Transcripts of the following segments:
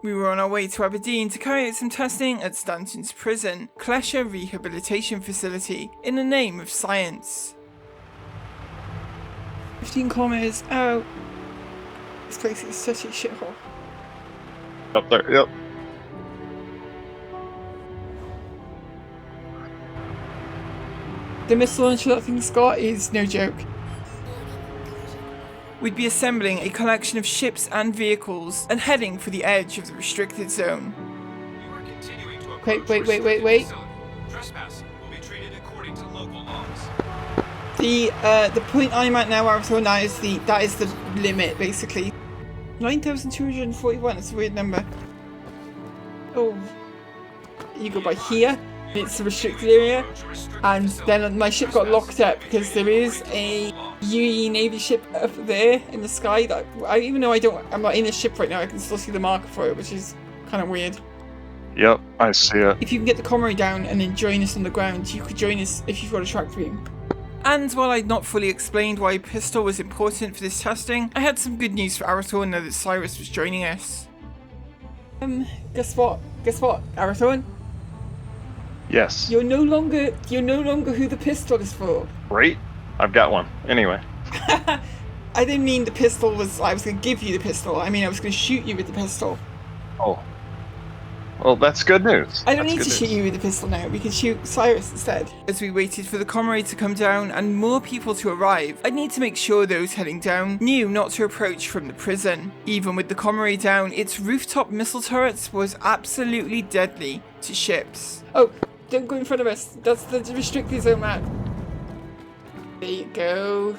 We were on our way to Aberdeen to carry out some testing at Stanton's Prison, Klesher Rehabilitation Facility, in the name of science. 15 kilometers out. This place is such a shithole. Up there, yep. The missile launcher that thing's got is no joke. We'd be assembling a collection of ships and vehicles and heading for the edge of the restricted zone. Wait. Trespassing will be treated according to local laws. The point I'm at now, Arathorn, that is the limit basically. 9,241. It's a weird number. Oh, you go by here. It's a restricted area, and then my ship got locked up because there is a UE Navy ship up there in the sky that even though I'm not in a ship right now, I can still see the marker for it, which is kind of weird. Yep, I see it. If you can get the comrade down and then join us on the ground, you could join us if you've got a track beam. And while I'd not fully explained why a pistol was important for this testing, I had some good news for Arathorn now that Cyrus was joining us. Guess what, Arathorn? Yes. You're no longer who the pistol is for. Right? I've got one. Anyway. I didn't mean the pistol was, I was going to give you the pistol. I mean, I was going to shoot you with the pistol. Oh. Well, that's good news. I don't need to shoot you with the pistol now. We can shoot Cyrus instead. As we waited for the comrade to come down and more people to arrive, I'd need to make sure those heading down knew not to approach from the prison. Even with the comrade down, its rooftop missile turrets was absolutely deadly to ships. Oh, don't go in front of us. That's the restricted zone map. There you go.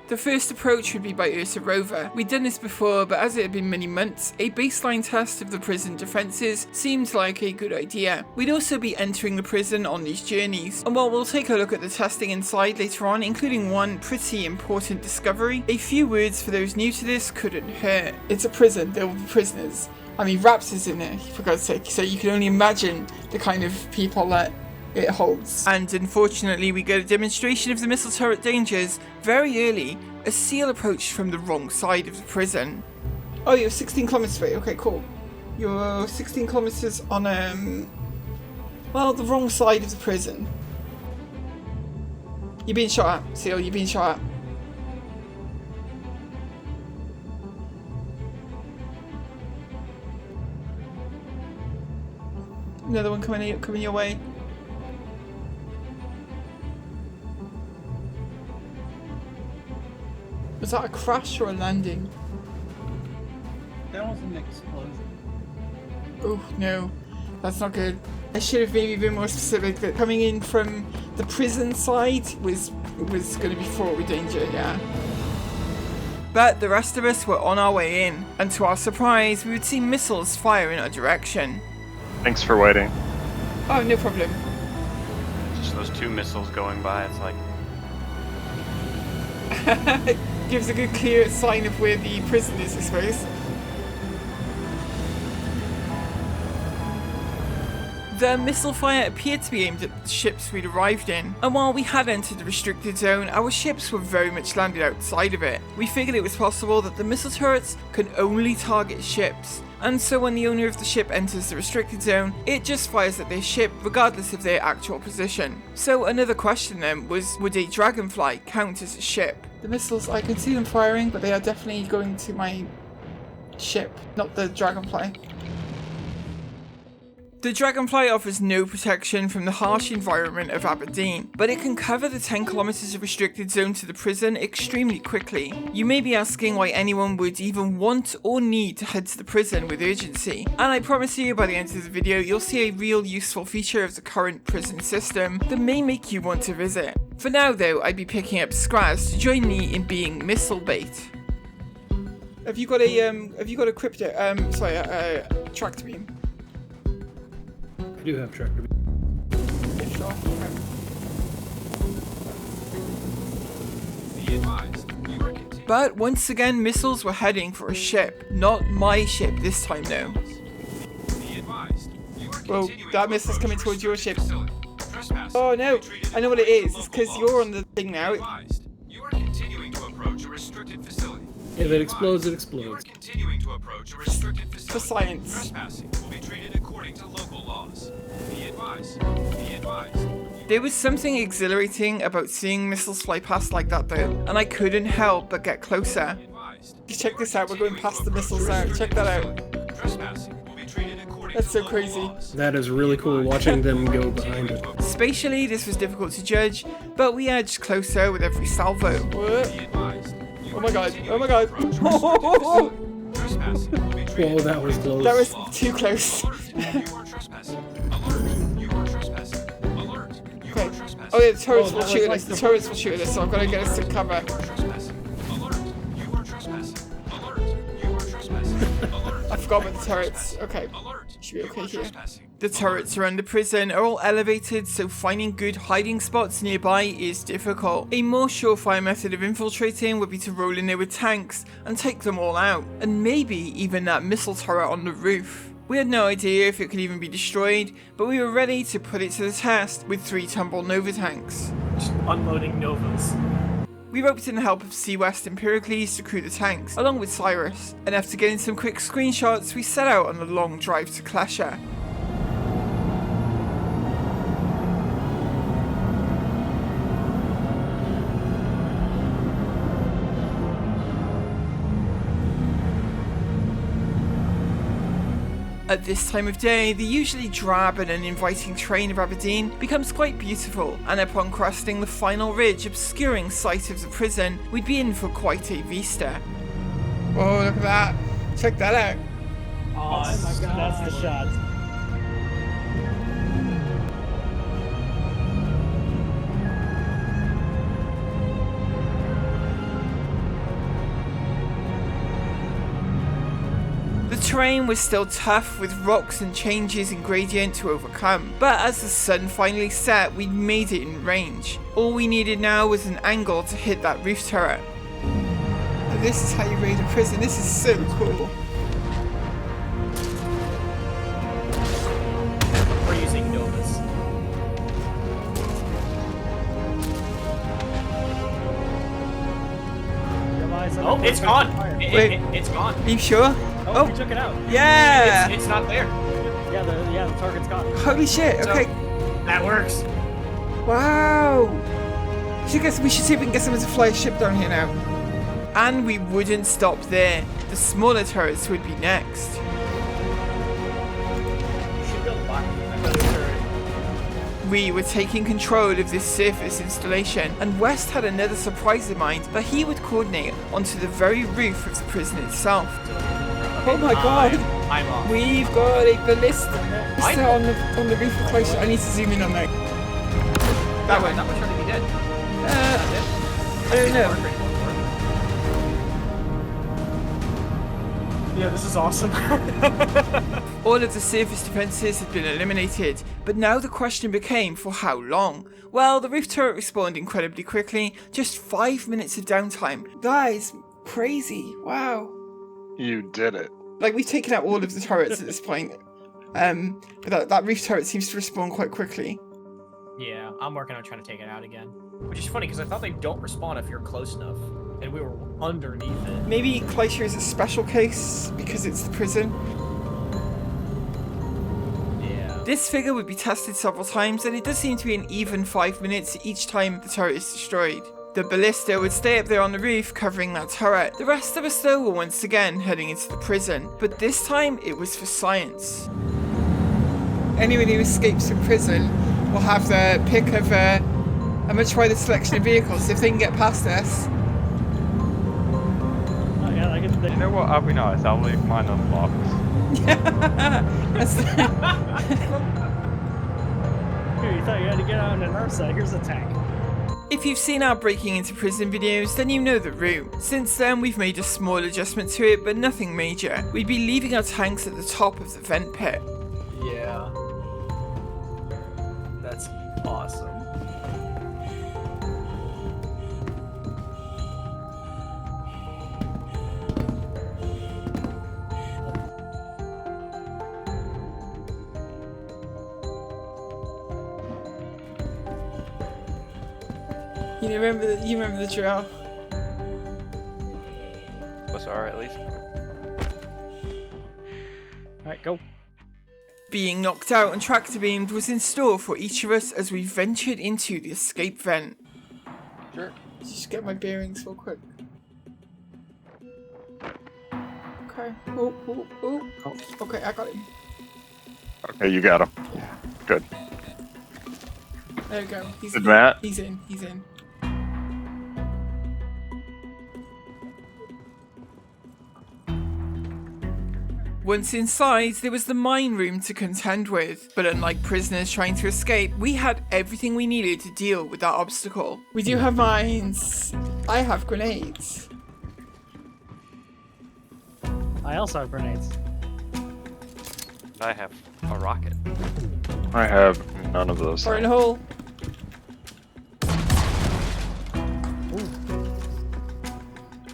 The first approach would be by Ursa Rover. We'd done this before, but as it had been many months, a baseline test of the prison defences seemed like a good idea. We'd also be entering the prison on these journeys, and while we'll take a look at the testing inside later on, including one pretty important discovery, a few words for those new to this couldn't hurt. It's a prison, there will be prisoners. I mean, Raps is in there, for God's sake, so you can only imagine the kind of people that it holds. And unfortunately, we get a demonstration of the missile turret dangers very early as SEAL approached from the wrong side of the prison. Oh, you're 16 kilometers away. Okay, cool. You're 16 kilometers on, well, the wrong side of the prison. You're being shot at, SEAL. You're being shot at. Another one coming your way. Was that a crash or a landing? That was an explosion. Oh no, that's not good. I should have maybe been more specific that coming in from the prison side was going to be fraught with danger, yeah. But the rest of us were on our way in, and to our surprise, we would see missiles fire in our direction. Thanks for waiting. Oh, no problem. Just those two missiles going by, it's like... Gives a good clear sign of where the prison is, I suppose. The missile fire appeared to be aimed at the ships we'd arrived in, and while we had entered the restricted zone, our ships were very much landed outside of it. We figured it was possible that the missile turrets could only target ships, and so when the owner of the ship enters the restricted zone, it just fires at their ship regardless of their actual position. So another question then was, would a Dragonfly count as a ship? The missiles, I can see them firing, but they are definitely going to my ship, not the Dragonfly. The Dragonfly offers no protection from the harsh environment of Aberdeen, but it can cover the 10 kilometers of restricted zone to the prison extremely quickly. You may be asking why anyone would even want or need to head to the prison with urgency, and I promise you by the end of the video you'll see a real useful feature of the current prison system that may make you want to visit. For now though, I'd be picking up Scraz to join me in being missile bait. Have you got a crypto, tractor beam? I do have tractor beam. Yeah, sure. Okay. But once again, missiles were heading for a ship. Not my ship this time though. Well, that missile's coming towards your ship. Oh no, I know what it is. It's because you're on the thing now. You are continuing to approach a restricted facility. If it explodes, it You are explodes. continuing to approach a restricted facility. For science. Trespassing will be treated according to local laws. Be advised. Be advised. There was something exhilarating about seeing missiles fly past like that though, and I couldn't help but get closer. Check this out, we're going past the missiles now, check that out. Trespassing will be treated according That's to so local crazy. laws. That is really cool watching them go behind it. Spatially, this was difficult to judge, but we edged closer with every salvo. What? Be advised. You Oh are my god, continuing oh my to god. approach a restricted facility. Trespassing will be treated Whoa, that was close. That was too close. Alert, you are trespassing. Alert, you are trespassing. Alert, you are Okay. trespassing. Oh yeah, the turrets will that was shoot like us, the turrets will shoot us, so I've got to get us to cover. Trespassing. Alert, you are trespassing. Alert, you are trespassing. Alert. I forgot about the turrets. Okay. Alert. Should be okay You are here. trespassing. The turrets around the prison are all elevated, so finding good hiding spots nearby is difficult. A more surefire method of infiltrating would be to roll in there with tanks and take them all out, and maybe even that missile turret on the roof. We had no idea if it could even be destroyed, but we were ready to put it to the test with 3 tumble Nova tanks. Just unloading Novas. We roped in the help of Sea West and Pericles to crew the tanks, along with Cyrus, and after getting some quick screenshots, we set out on a long drive to Klesher. At this time of day, the usually drab and uninviting terrain of Aberdeen becomes quite beautiful, and upon crossing the final ridge obscuring sight of the prison, we'd be in for quite a vista. Whoa, look at that. Check that out. Oh my god. That's the shot. The terrain was still tough with rocks and changes in gradient to overcome, but as the sun finally set, we'd made it in range. All we needed now was an angle to hit that roof turret. And this is how you raid a prison, this is so cool. We're using Novas. Oh, it's gone. It's gone. Are you sure? Oh, we took it out. Yeah! It's not there. Yeah, the target's gone. Holy shit, So, okay. that works. Wow! We should see if we can get someone to fly a ship down here now. And we wouldn't stop there. The smaller turrets would be next. You should build another turret. We were taking control of this surface installation, and West had another surprise in mind that he would coordinate onto the very roof of the prison itself. Oh my god! I'm off. We've got a ballista on the roof of Klesher. I need to zoom in on that. That one. Not much already be dead. I don't know. Yeah, this is awesome. All of the surface defences had been eliminated, but now the question became for how long? Well, the roof turret respawned incredibly quickly, just 5 minutes of downtime. Guys, crazy, wow. You did it. Like, we've taken out all of the turrets at this point, but that roof turret seems to respawn quite quickly. Yeah, I'm working on trying to take it out again. Which is funny, because I thought they don't respawn if you're close enough. And we were underneath it. Maybe Klesher is a special case because it's the prison. Yeah. This figure would be tested several times, and it does seem to be an even 5 minutes each time the turret is destroyed. The ballista would stay up there on the roof covering that turret. The rest of us though were once again heading into the prison, but this time it was for science. Anyone who escapes from prison will have the pick of a much wider selection of vehicles if they can get past us. Oh, yeah, I get the You know what? I'll be nice. I'll leave mine unlocked. That's Here, you thought you had to get on an Ursa. Here's a tank. If you've seen our breaking into prison videos, then you know the route. Since then, we've made a small adjustment to it, but nothing major. We'd be leaving our tanks at the top of the vent pit. Yeah. That's awesome. You remember the drill. are at least. Alright, go. Being knocked out and tractor beamed was in store for each of us as we ventured into the escape vent. Sure. Just get my bearings real quick. Okay. Oh. Okay, I got him. Okay, you got him. Yeah. Good. There we go. He's Good, Matt. He's in. Once inside, there was the mine room to contend with, but unlike prisoners trying to escape, we had everything we needed to deal with that obstacle. We do have mines. I have grenades. I also have grenades. I have a rocket. I have none of those. Fire in the hole.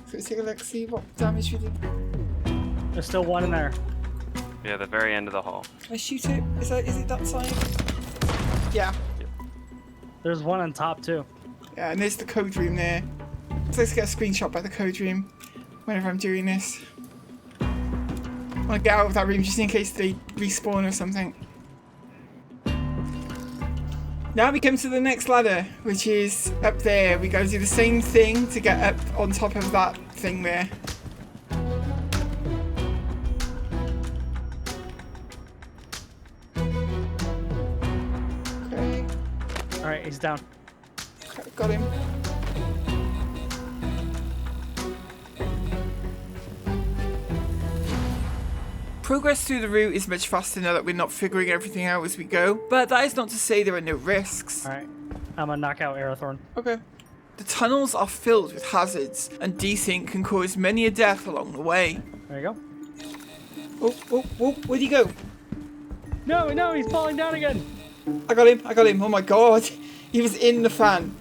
So let's take a look, see what damage we did. There's still one in there. Yeah, the very end of the hall. Can I shoot it? Is it that side? Yeah. There's one on top too. Yeah, and there's the code room there. So let's get a screenshot by the code room whenever I'm doing this. I want to get out of that room just in case they respawn or something. Now we come to the next ladder, which is up there. We gotta do the same thing to get up on top of that thing there. Okay, Alright, he's down. okay, got him. Progress through the route is much faster now that we're not figuring everything out as we go, but that is not to say there are no risks. Alright. I'm gonna knock out Aerothorn. Okay. The tunnels are filled with hazards, and desync can cause many a death along the way. There you go. Oh, where'd he go? No, he's falling down again. I got him, oh my god. He was in the fan.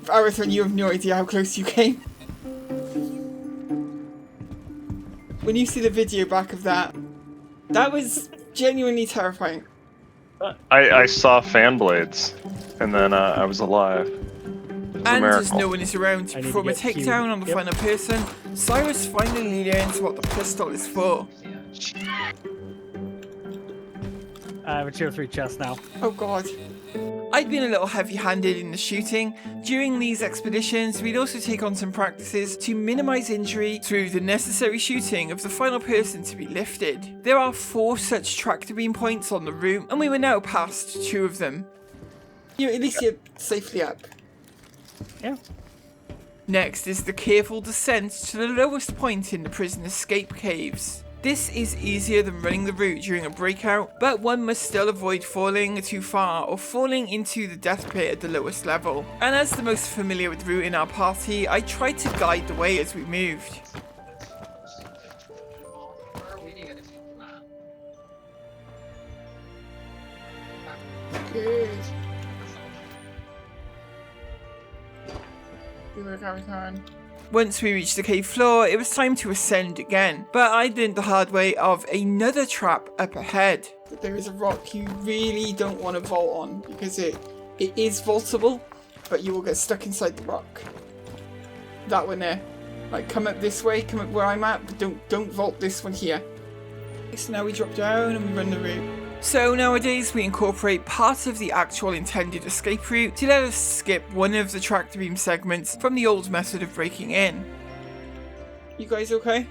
Arathon, you have no idea how close you came. When you see the video back of that, that was genuinely terrifying. I saw fan blades, and then I was alive. It was a And as miracle. no one is around to I need to perform a get Q. takedown on the Yep. final person, Cyrus finally learns what the pistol is for. I have a tier 3 chest now. Oh god. I'd been a little heavy-handed in the shooting. During these expeditions, we'd also take on some practices to minimise injury through the necessary shooting of the final person to be lifted. There are 4 such tractor beam points on the route, and we were now past 2 of them. At least you're safely up. Yeah. Next is the careful descent to the lowest point in the prison escape caves. This is easier than running the route during a breakout, but one must still avoid falling too far or falling into the death pit at the lowest level. And as the most familiar with the route in our party, I tried to guide the way as we moved. Good. Once we reached the cave floor, it was time to ascend again, but I learned the hard way of another trap up ahead. There is a rock you really don't want to vault on because it is vaultable, but you will get stuck inside the rock. That one there. Like, come up this way, come up where I'm at, but don't vault this one here. So now we drop down and we run the route. So nowadays we incorporate part of the actual intended escape route to let us skip one of the tractor beam segments from the old method of breaking in. You guys okay?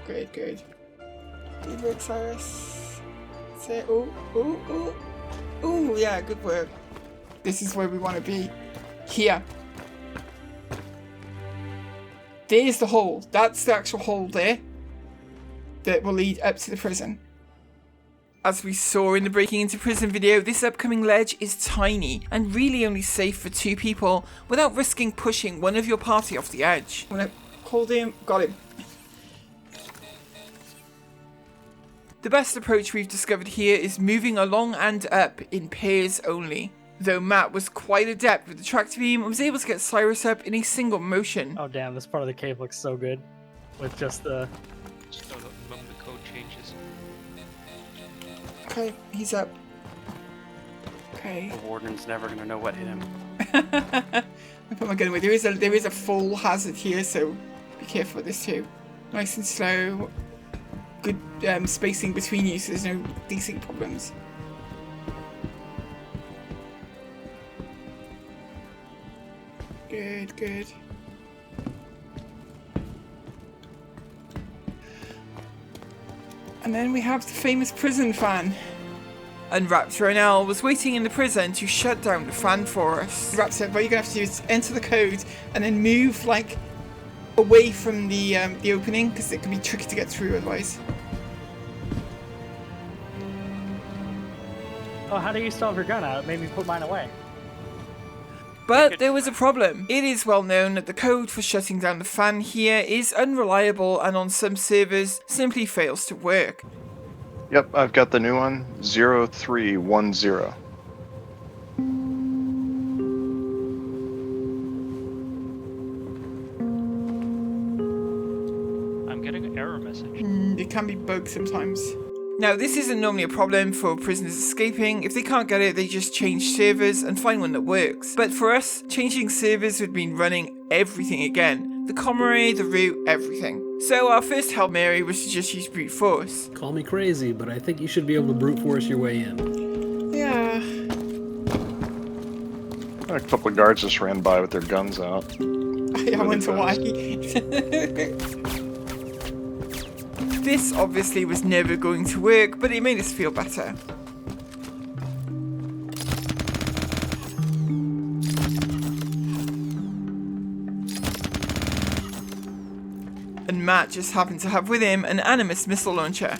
Good. Good work, Cyrus. Say, ooh, yeah, good work. This is where we want to be. Here. There's the hole. That's the actual hole there that will lead up to the prison. As we saw in the Breaking Into Prison video, this upcoming ledge is tiny and really only safe for 2 people without risking pushing one of your party off the edge. I'm gonna hold him, got him. The best approach we've discovered here is moving along and up in pairs only. Though Matt was quite adept with the tractor beam and was able to get Cyrus up in a single motion. Oh damn, this part of the cave looks so good. With just the... Just the moment the code changes. Okay, he's up. Okay. The warden's never gonna know what hit him. I put my gun away. There is a full hazard here, so be careful with this too. Nice and slow. Good spacing between you, so there's no desync problems. Good, good. And then we have the famous prison fan. And Raptor NL was waiting in the prison to shut down the fan for us. Raptor, what you're gonna have to do is enter the code and then move like away from the opening, because it can be tricky to get through otherwise. Oh, how do you still have your gun out? It made me put mine away. But there was a problem. It is well known that the code for shutting down the fan here is unreliable and on some servers simply fails to work. Yep, I've got the new one, 0310. I'm getting an error message. It can be bugged sometimes. Now, this isn't normally a problem for prisoners escaping. If they can't get it, they just change servers and find one that works. But for us, changing servers would mean running everything again. The commissary, the route, everything. So our first Hail Mary was to just use brute force. Call me crazy, but I think you should be able to brute force your way in. Yeah. A couple of guards just ran by with their guns out. I wonder why. This obviously was never going to work, but it made us feel better. And Matt just happened to have with him an Animus missile launcher.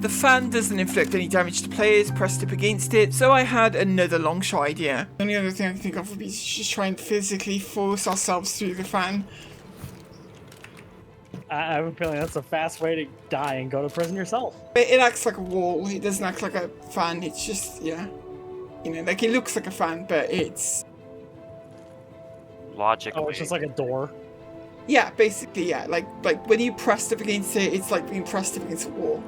The fan doesn't inflict any damage to players pressed up against it, so I had another long shot idea. The only other thing I can think of would be just try and physically force ourselves through the fan. I have a feeling that's a fast way to die and go to prison yourself. It acts like a wall, it doesn't act like a fan, it's just, yeah. You know, like it looks like a fan, but it's... Logically. Oh, it's just like a door. Yeah, basically, yeah. Like when you pressed up against it, it's like being pressed up against a wall.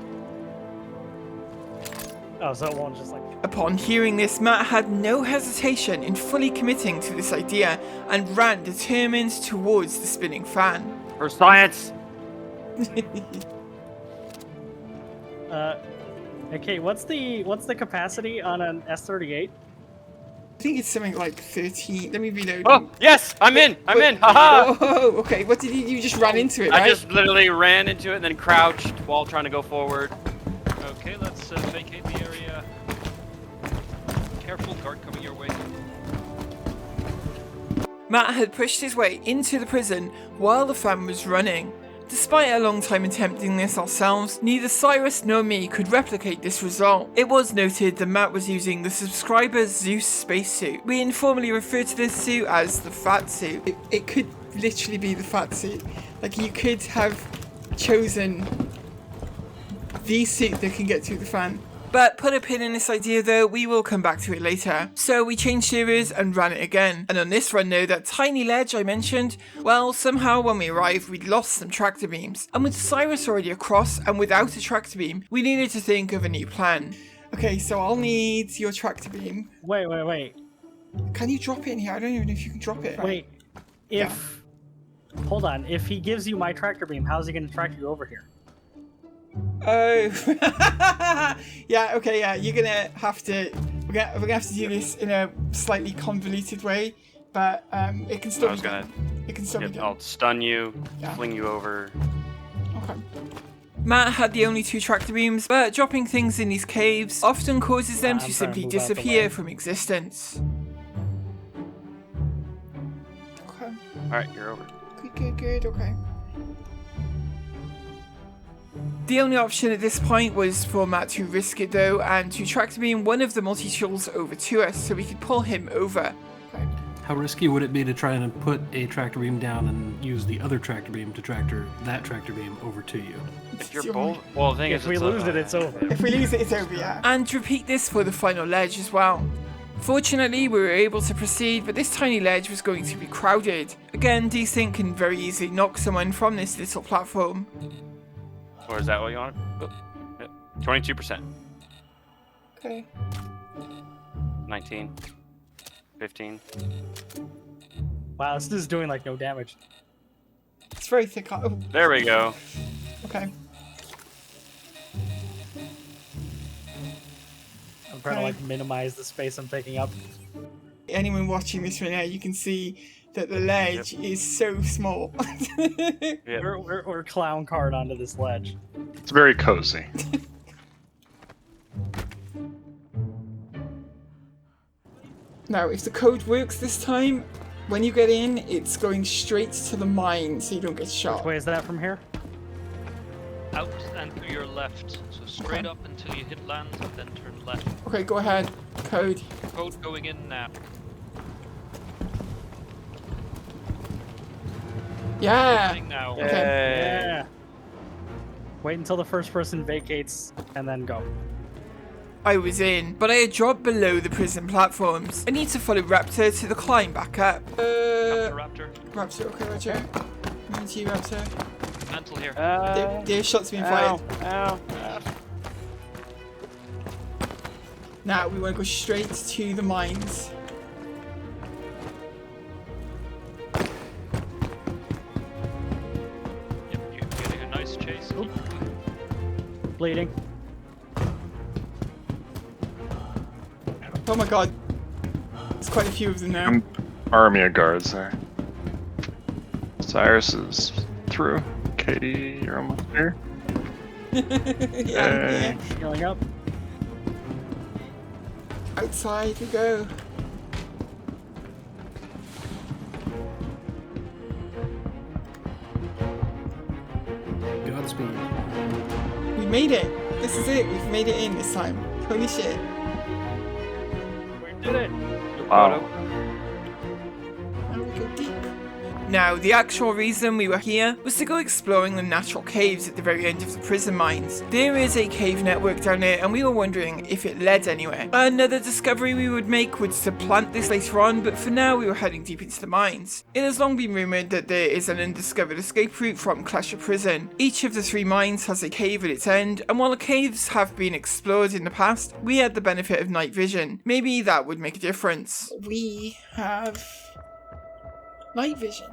Oh, so it won't just like... Upon hearing this, Matt had no hesitation in fully committing to this idea and ran determined towards the spinning fan. For science! Okay, what's the capacity on an S38? I think it's something like 13. Let me reload. Oh, yes! I'm in! I'm in! Haha! Oh, okay. What did you just ran into it, right? I just literally ran into it and then crouched while trying to go forward. Okay, let's vacate the area. Careful, guard coming your way. Matt had pushed his way into the prison while the fan was running. Despite a long time attempting this ourselves, neither Cyrus nor me could replicate this result. It was noted that Matt was using the subscriber Zeus spacesuit. We informally refer to this suit as the fat suit. It could literally be the fat suit. Like, you could have chosen the suit that can get through the fan. But put a pin in this idea though, we will come back to it later. So we changed servers and ran it again. And on this run though, that tiny ledge I mentioned, well, somehow when we arrived, we'd lost some tractor beams. And with Cyrus already across and without a tractor beam, we needed to think of a new plan. Okay, so I'll need your tractor beam. Wait. Can you drop it in here? I don't even know if you can drop it. Wait, if... Yeah. Hold on, if he gives you my tractor beam, how's he going to track you over here? Oh, yeah. Okay, yeah. You're gonna have to. We're gonna have to do this in a slightly convoluted way, but it can still. It can still be done. I'll stun you, fling you over. Okay. Matt had the only 2 tractor beams, but dropping things in these caves often causes them to simply disappear from existence. Okay. All right, you're over. Good. Okay. The only option at this point was for Matt to risk it though, and to tractor beam one of the multi-tools over to us so we could pull him over. Okay. How risky would it be to try and put a tractor beam down and use the other tractor beam to tractor that tractor beam over to you? If you're bold, well, the thing is, if we lose it, it's over. If we lose it, it's over, yeah. And repeat this for the final ledge as well. Fortunately, we were able to proceed, but this tiny ledge was going to be crowded. Again, desync can very easily knock someone from this little platform. Or is that what you want? 22%. Okay. 19. 15. Wow, this is doing like no damage. It's very thick. Oh, There we go. okay. I'm trying to like minimize the space I'm taking up. Anyone watching this right now, you can see that the ledge is so small. Yep. We're clown card onto this ledge. It's very cozy. Now, if the code works this time, when you get in, it's going straight to the mine so you don't get shot. Which way is that from here? Out and to your left. So straight Okay. up until you hit land, and then turn left. Okay, go ahead. Code. Code going in now. Yeah! Thing now. Okay. Yeah. Wait until the first person vacates and then go. I was in, but I had dropped below the prison platforms. I need to follow Raptor to the climb back up. Raptor. Raptor, okay, Roger. Coming to you, Raptor. Mantle here. There are shots being fired. Ow. Now, we want to go straight to the mines. Yep, you're getting a nice chase. Keep moving. Bleeding. Oh my god. There's quite a few of them now. Army of guards there. Cyrus is through. Katie, you're almost here. Yeah. Healing up. Outside we go. Godspeed. We made it. This is it. We've made it in this time. Holy shit. We did it. Wow. Now we go deep. Now, the actual reason we were here was to go exploring the natural caves at the very end of the prison mines. There is a cave network down there, and we were wondering if it led anywhere. Another discovery we would make would supplant this later on, but for now we were heading deep into the mines. It has long been rumoured that there is an undiscovered escape route from Klesher Prison. Each of the 3 mines has a cave at its end, and while the caves have been explored in the past, we had the benefit of night vision. Maybe that would make a difference. We have night vision.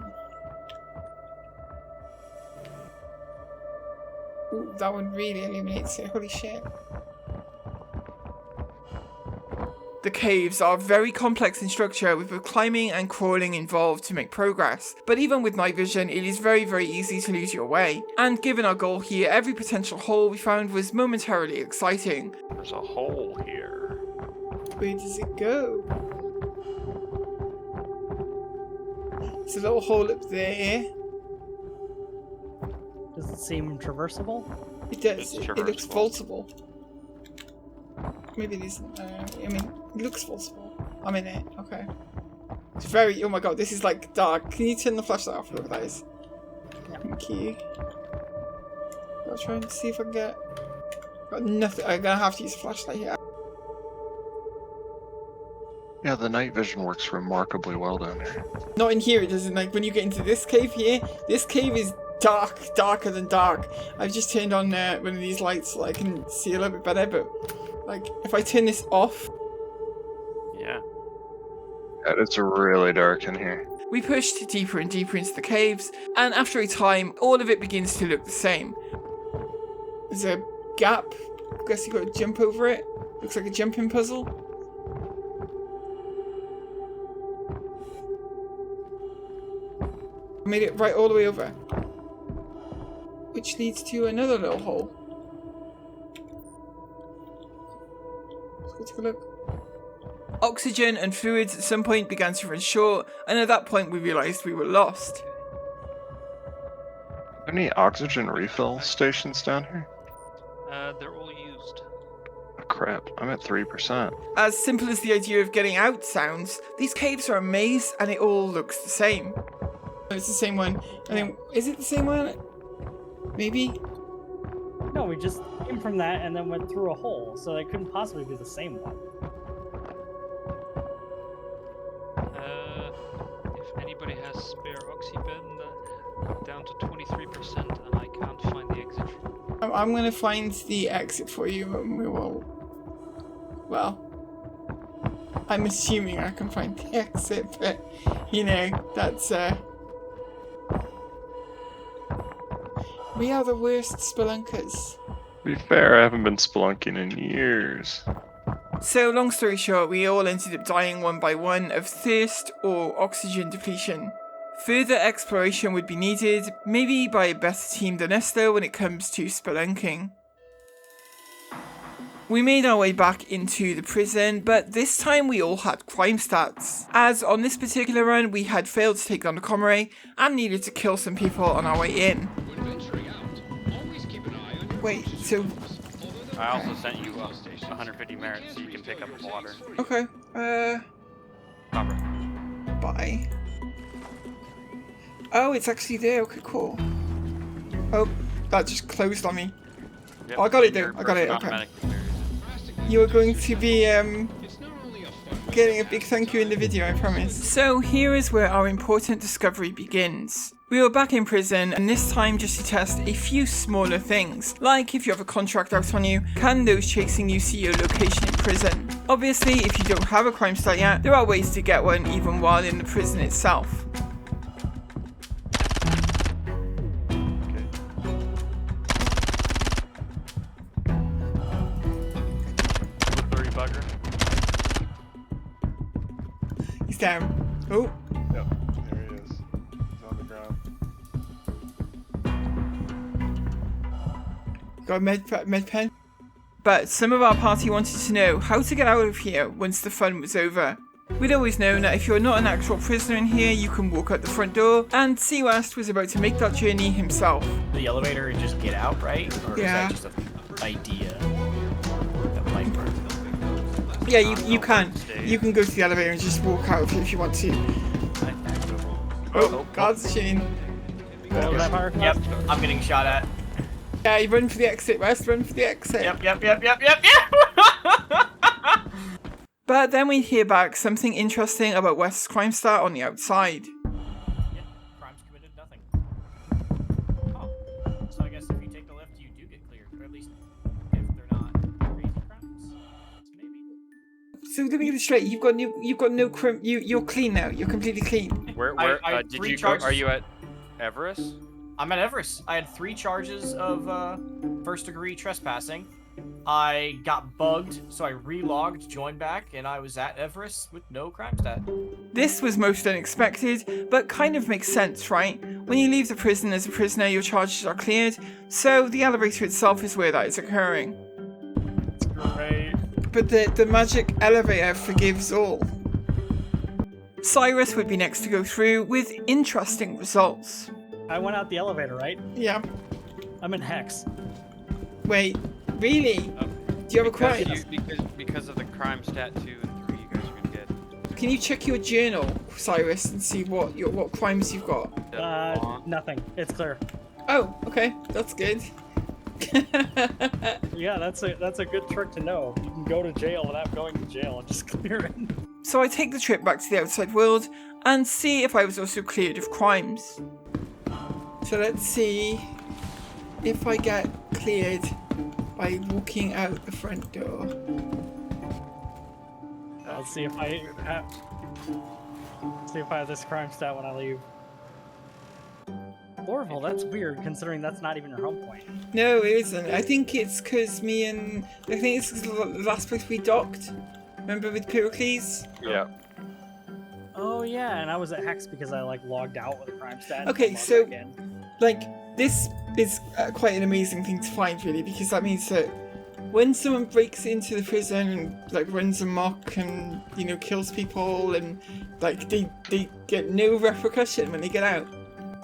Ooh, that one really illuminates it. Holy shit. The caves are very complex in structure, with both climbing and crawling involved to make progress. But even with night vision, it is very, very easy to lose your way. And given our goal here, every potential hole we found was momentarily exciting. There's a hole here. Where does it go? There's a little hole up there. Does it seem traversable? It does. It's It looks traversable. vaultable. Maybe it isn't. I mean, it looks vaultable. I'm in it. Okay. It's very. Oh my god, this is like dark. Can you turn the flashlight off? Look at those. Thank you. I'll try and see if I can get. Got nothing. I'm gonna have to use a flashlight here. Yeah, the night vision works remarkably well down here. Not in here. It doesn't. Like when you get into this cave here. This cave is dark, darker than dark. I've just turned on one of these lights so I can see a little bit better. But like, if I turn this off. Yeah. Yeah, it's really dark in here. We pushed deeper and deeper into the caves, and after a time, all of it begins to look the same. There's a gap. I guess you got to jump over it. Looks like a jumping puzzle. I made it right all the way over. Which leads to another little hole. Let's go take a look. Oxygen and fluids at some point began to run short, and at that point we realised we were lost. Any oxygen refill stations down here? They're all used. Oh, crap, I'm at 3%. As simple as the idea of getting out sounds, these caves are a maze and it all looks the same. It's the same one. I think, is it the same one? Maybe? No, we just came from that and then went through a hole, so it couldn't possibly be the same one. If anybody has spare oxybin, down to 23%, and I can't find the exit. I'm gonna find the exit for you and we'll well, I'm assuming I can find the exit, but, you know, that's, we are the worst spelunkers. To be fair, I haven't been spelunking in years. So, long story short, we all ended up dying one by one of thirst or oxygen depletion. Further exploration would be needed, maybe by a better team than us though when it comes to spelunking. We made our way back into the prison, but this time we all had crime stats, as on this particular run we had failed to take down the comrade and needed to kill some people on our way in. Wait, so... I also sent you 150 merits so you can pick up water. Okay, Copper. bye. Oh, it's actually there, okay, cool. Oh, that just closed on me. Yep, Oh, I got it your though, I got it, first okay. automatic clears. You are going to be getting a big thank you in the video, I promise. So here is where our important discovery begins. We were back in prison, and this time just to test a few smaller things, like if you have a contract out on you, can those chasing you see your location in prison? Obviously, if you don't have a crime stat yet, there are ways to get one even while in the prison itself. He's down. Oh. Yep, there he is. He's on the ground. Got a med pen. But some of our party wanted to know how to get out of here once the fun was over. We'd always known that if you're not an actual prisoner in here, you can walk out the front door, and C West was about to make that journey himself. The elevator and just get out, right? Or Yeah. is that just an idea that might work? Yeah, you can. You can go to the elevator and just walk out if you want to. Oh, God's chain. What was that part? Yep, I'm getting shot at. Yeah, you run for the exit, West. Run for the exit. Yep. But then we hear back something interesting about West's crime stat on the outside. Yep, crimes committed, nothing. Oh, so I guess if you take the lift, you do get cleared, or at least if they're not crazy crimes, maybe. So let me get it straight. You've got no crime. You're clean now. You're completely clean. Where I did three you go? charges. Are you at Everest? I'm at Everest. I had 3 charges of first-degree trespassing. I got bugged, so I relogged, joined back, and I was at Everest with no crime stat. This was most unexpected, but kind of makes sense, right? When you leave the prison as a prisoner, your charges are cleared, so the elevator itself is where that is occurring. Great. But the magic elevator forgives all. Cyrus would be next to go through with interesting results. I went out the elevator, right? Yeah. I'm in Hex. Wait, really? Do you have a crime? Because of the crime stat 2 and 3, you guys are gonna get. Can you check your journal, Cyrus, and see what crimes you've got? Nothing. It's clear. Oh, okay, that's good. Yeah, that's a good trick to know. You can go to jail without going to jail and just clear it. So I take the trip back to the outside world and see if I was also cleared of crimes. So let's see if I get cleared by walking out the front door. Let's see if I have this crime stat when I leave. Lorville, that's weird considering that's not even your home point. No, it isn't. I think it's because it's the last place we docked. Remember with Pericles? Yeah. Oh yeah, and I was at Hex because I logged out with a crime stat. and Okay, logged so back in. this is quite an amazing thing to find, really, because that means that when someone breaks into the prison and runs amok and kills people and they get no repercussion when they get out.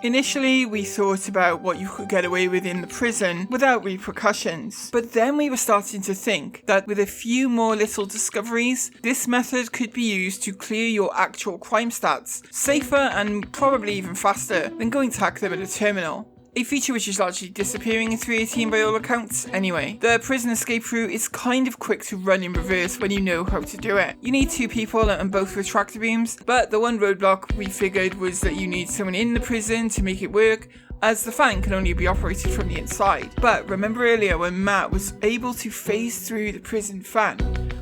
Initially, we thought about what you could get away with in the prison without repercussions, but then we were starting to think that with a few more little discoveries, this method could be used to clear your actual crime stats safer and probably even faster than going to hack them at a terminal. A feature which is largely disappearing in 3.18 by all accounts anyway. The prison escape route is kind of quick to run in reverse when you know how to do it. You need 2 people and both with tractor beams, but the one roadblock we figured was that you need someone in the prison to make it work, as the fan can only be operated from the inside. But remember earlier when Matt was able to phase through the prison fan?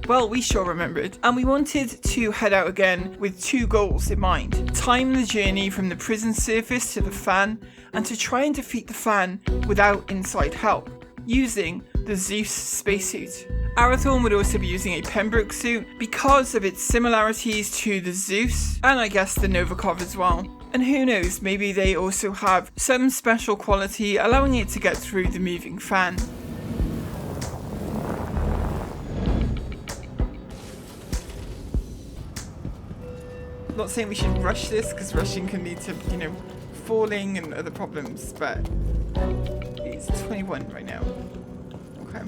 Well, we sure remembered, and we wanted to head out again with 2 goals in mind. Time the journey from the prison surface to the fan, and to try and defeat the fan without inside help, using the Zeus spacesuit. Arathorn would also be using a Pembroke suit because of its similarities to the Zeus, and I guess the Novikov as well. And who knows, maybe they also have some special quality allowing it to get through the moving fan. I'm not saying we should rush this, because rushing can lead to, you know, falling and other problems, but it's 21 right now. Okay.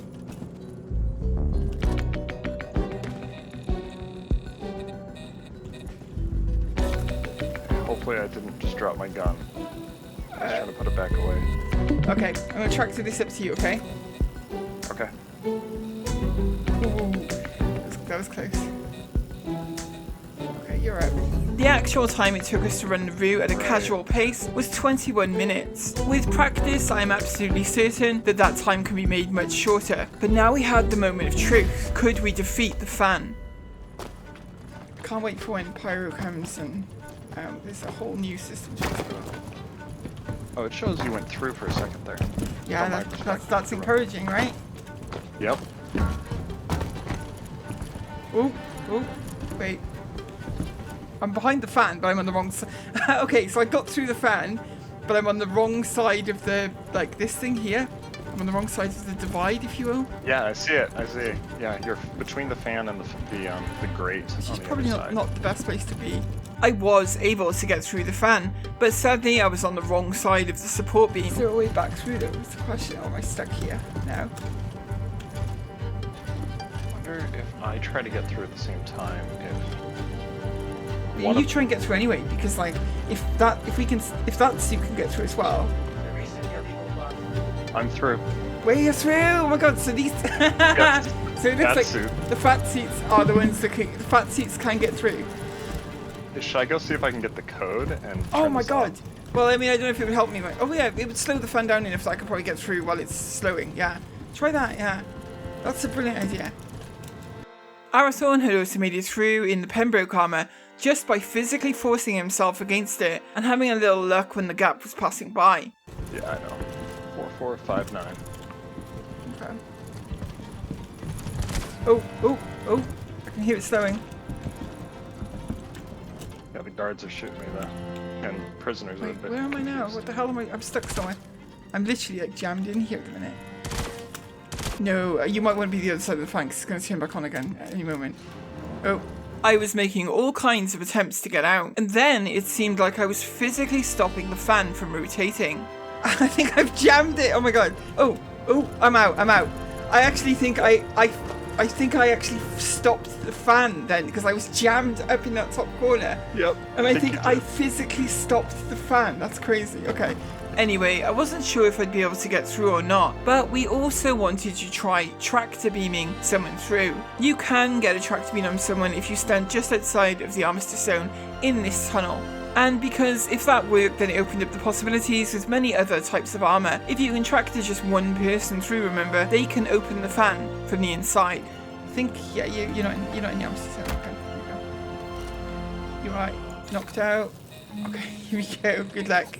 Hopefully I didn't just drop my gun. I was trying to put it back away. Okay, I'm gonna tractor this up to you, okay? Okay. Ooh, that was close. Okay, you're up. The actual time it took us to run the route at a casual pace was 21 minutes. With practice, I'm absolutely certain that that time can be made much shorter. But now we had the moment of truth. Could we defeat the fan? Can't wait for when Pyro comes and there's a whole new system to explore. Oh, it shows you went through for a second there. Yeah, From my that's encouraging, right? Yep. Oh, wait. I'm behind the fan, but I'm on the wrong side. Okay, so I got through the fan, but I'm on the wrong side of the, like, this thing here. I'm on the wrong side of the divide, if you will. Yeah, I see it. I see it. Yeah, you're between the fan and the grate. Which is on the probably other side. not the best place to be. I was able to get through the fan, but sadly I was on the wrong side of the support beam. Is there a way back through though? Is the question. Or am I stuck here now? I wonder if I try to get through at the same time, You try and get through anyway, because like if that suit can get through as well. I'm through. Wait, you're through! Oh my god! So these. So it looks like suit. the fat seats are the ones that can. The fat seats can get through. Should I go see if I can get the code and? Oh turn my this god! on? Well, I mean, I don't know if it would help me. Like, oh yeah, it would slow the fan down enough so I could probably get through while it's slowing. Yeah, try that. Yeah, that's a brilliant idea. Arathorn had also made it through in the Pembroke armor just by physically forcing himself against it and having a little luck when the gap was passing by. Yeah, I know. 4459. Okay. Oh! I can hear it slowing. Yeah, the guards are shooting me though, and prisoners are a Wait, bit where am I now? confused. What the hell am I? I'm stuck somewhere. I'm literally like jammed in here at the minute. No, you might want to be the other side of the fan 'cause it's going to turn back on again at any moment. Oh. I was making all kinds of attempts to get out, and then it seemed like I was physically stopping the fan from rotating. I think I've jammed it. Oh my god. Oh, I'm out. I actually think I think I actually stopped the fan then because I was jammed up in that top corner. Yep. And I think I physically stopped the fan. That's crazy. Okay. Anyway, I wasn't sure if I'd be able to get through or not, but we also wanted to try tractor beaming someone through. You can get a tractor beam on someone if you stand just outside of the armistice zone in this tunnel. And because if that worked, then it opened up the possibilities with many other types of armor. If you can tractor just one person through, remember, they can open the fan from the inside. I think, yeah, you're not in the armistice zone. Okay, here we go. You are knocked out. Okay, here we go. Good luck.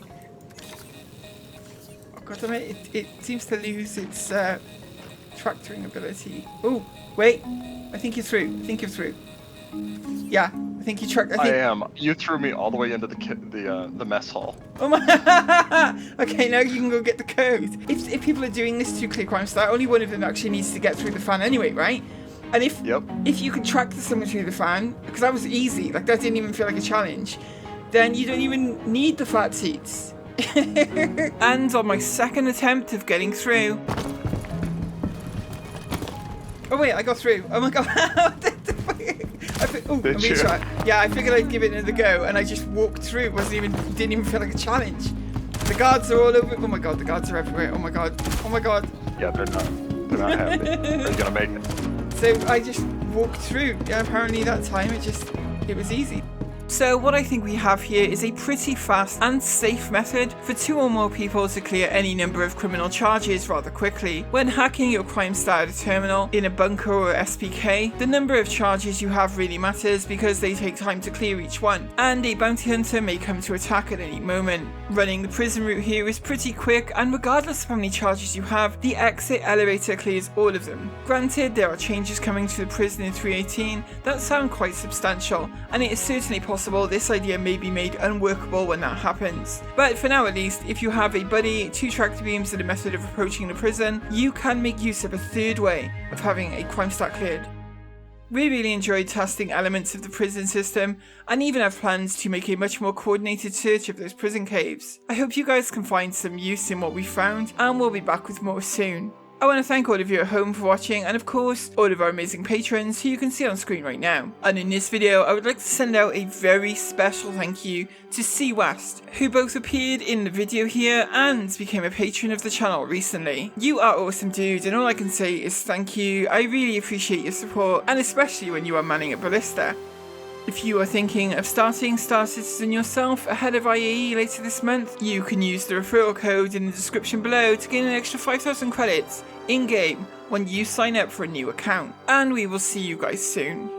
God damn it, it seems to lose its tractoring ability. Oh, wait. I think you're through. Yeah, I think you tracked. I am. You threw me all the way into the mess hall. Oh my! Okay, now you can go get the code. If people are doing this 2-clear crime style, only one of them actually needs to get through the fan anyway, right? And if you can track someone through the fan, because that was easy, like that didn't even feel like a challenge, then you don't even need the fat seats. And on my second attempt of getting through. Oh wait, I got through. Oh my god. I'm being shot. Yeah, I figured I'd give it another go, and I just walked through. Didn't even feel like a challenge. The guards are all over. Oh my god, the guards are everywhere. Oh my god. Yeah, they're not happy. Are you gonna make it? So I just walked through. Yeah, apparently that time it was easy. So what I think we have here is a pretty fast and safe method for 2 or more people to clear any number of criminal charges rather quickly. When hacking your crime starter terminal in a bunker or SPK, the number of charges you have really matters because they take time to clear each one, and a bounty hunter may come to attack at any moment. Running the prison route here is pretty quick, and regardless of how many charges you have, the exit elevator clears all of them. Granted, there are changes coming to the prison in 318 that sound quite substantial, and it is certainly possible this idea may be made unworkable when that happens. But for now at least, if you have a buddy, 2 tractor beams and a method of approaching the prison, you can make use of a third way of having a crime stat cleared. We really enjoyed testing elements of the prison system, and even have plans to make a much more coordinated search of those prison caves. I hope you guys can find some use in what we found, and we'll be back with more soon. I want to thank all of you at home for watching, and of course, all of our amazing patrons who you can see on screen right now. And in this video, I would like to send out a very special thank you to C West, who both appeared in the video here and became a patron of the channel recently. You are awesome, dude, and all I can say is thank you. I really appreciate your support, and especially when you are manning a ballista. If you are thinking of starting Star Citizen yourself ahead of IAE later this month, you can use the referral code in the description below to gain an extra 5,000 credits in-game when you sign up for a new account. And we will see you guys soon.